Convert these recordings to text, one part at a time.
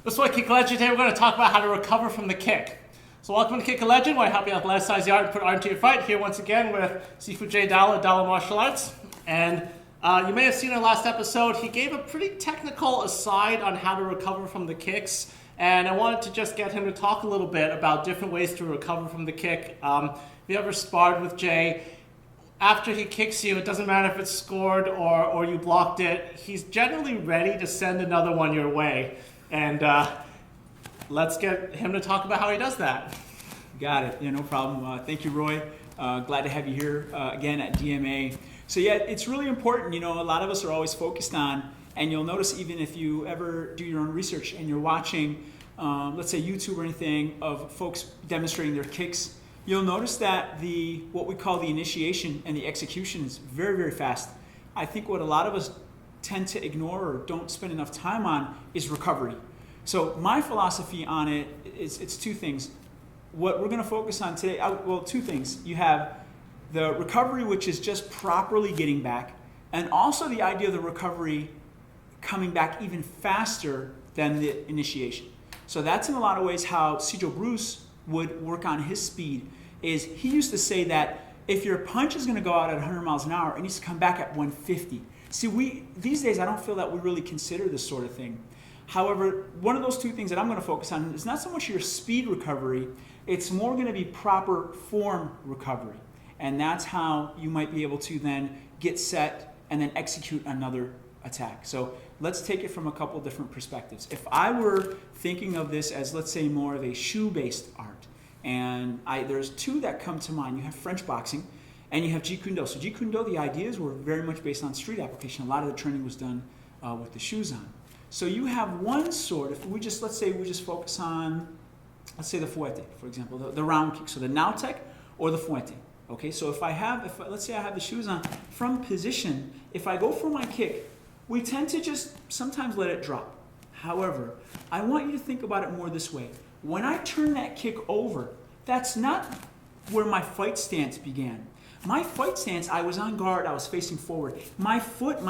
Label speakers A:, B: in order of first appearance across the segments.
A: This is Kick Legend. Today we're going to talk about how to recover from the kick. So welcome to Kick Legend, where I help you athletize the art and put art into your fight. Here once again with Sifu J. Dalla, Dalla Martial Arts. And you may have seen in our last episode, he gave a pretty technical aside on how to recover from the kicks. And I wanted to just get him to talk a little bit about different ways to recover from the kick. If you ever sparred with Jay, after he kicks you, it doesn't matter if it's scored or you blocked it, he's generally ready to send another one your way. And let's get him to talk about how he does that.
B: Got it. Yeah, no problem. Thank you, Roy. Glad to have you here again at DMA. So yeah, it's really important. You know, a lot of us are always focused on, and you'll notice even if you ever do your own research and you're watching, let's say YouTube or anything, of folks demonstrating their kicks, you'll notice that what we call the initiation and the execution is very, very fast. I think what a lot of us tend to ignore or don't spend enough time on is recovery. So my philosophy on it is it's two things. What we're going to focus on today, well, two things. You have the recovery, which is just properly getting back, and also the idea of the recovery coming back even faster than the initiation. So that's in a lot of ways how Cedro Bruce would work on his speed. Is he used to say that if your punch is going to go out at 100 miles an hour, it needs to come back at 150. See, these days I don't feel that we really consider this sort of thing. However, one of those two things that I'm going to focus on is not so much your speed recovery, it's more going to be proper form recovery. And that's how you might be able to then get set and then execute another attack. So let's take it from a couple different perspectives. If I were thinking of this as, let's say, more of a shoe-based art, and there's two that come to mind. You have French boxing, and you have Jeet Kune Do. So Jeet Kune Do, the ideas were very much based on street application. A lot of the training was done with the shoes on. So you have one sort, if we just, let's say we just focus on, let's say the fuete, for example, the round kick. So the now tech or the fuete. Okay, so let's say I have the shoes on, from position, if I go for my kick, we tend to just sometimes let it drop. However, I want you to think about it more this way. When I turn that kick over, that's not where my fight stance began. My fight stance, I was on guard, I was facing forward. My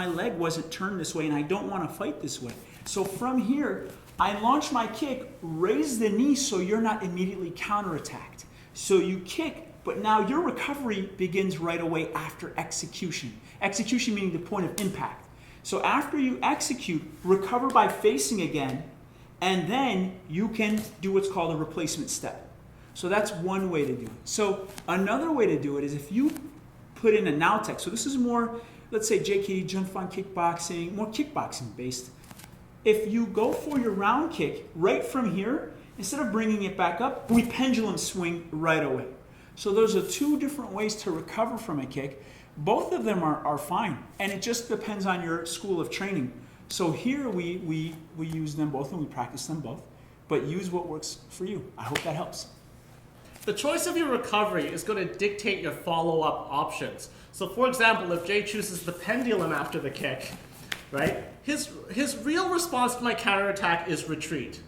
B: leg wasn't turned this way, and I don't want to fight this way. So from here, I launch my kick, raise the knee so you're not immediately counterattacked. So you kick, but now your recovery begins right away after execution. Execution meaning the point of impact. So after you execute, recover by facing again, and then you can do what's called a replacement step. So that's one way to do it. So another way to do it is if you put in a now tech. So this is more, let's say JKD, Jun Fan kickboxing, more kickboxing based. If you go for your round kick right from here, instead of bringing it back up, we pendulum swing right away. So those are two different ways to recover from a kick. Both of them are fine, and it just depends on your school of training. So here we use them both and we practice them both, but use what works for you. I hope that helps.
A: The choice of your recovery is going to dictate your follow-up options. So for example, if Jay chooses the pendulum after the kick, right, his real response to my counterattack is retreat,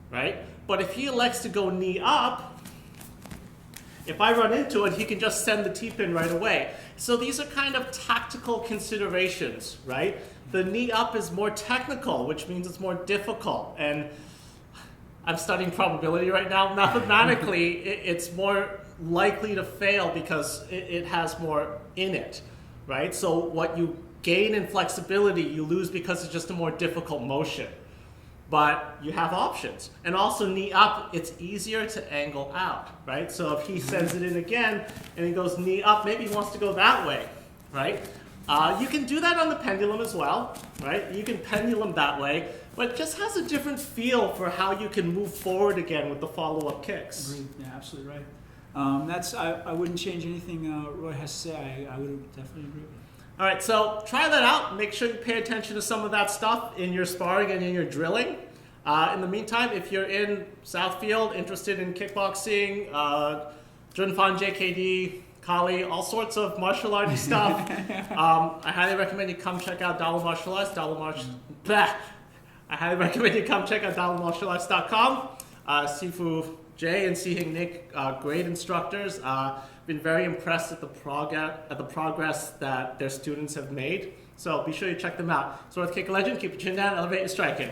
A: right? But if he elects to go knee up, if I run into it, he can just send the T-pin right away. So these are kind of tactical considerations, right? The knee up is more technical, which means it's more difficult. And I'm studying probability right now. Mathematically, it's more likely to fail because it has more in it, right? So what you gain in flexibility, you lose because it's just a more difficult motion. But you have options. And also knee up, it's easier to angle out, right? So if he sends it in again and he goes knee up, maybe he wants to go that way, right? You can do that on the pendulum as well, right? You can pendulum that way, but it just has a different feel for how you can move forward again with the follow-up kicks.
B: Agreed. Yeah, absolutely right. I wouldn't change anything Roy has to say. I would definitely agree with you.
A: All right, so try that out. Make sure you pay attention to some of that stuff in your sparring and in your drilling. In the meantime, if you're in Southfield, interested in kickboxing, Jun Fan, JKD, Kali, all sorts of martial arts stuff, I highly recommend you come check out Dalla Martial Arts, I highly recommend you come check out DallaMartialArts.com. Sifu Jay and Sihing Nick, great instructors. Been very impressed at the progress that their students have made. So be sure you check them out. So with Kick Legend, keep your chin down, elevate your striking.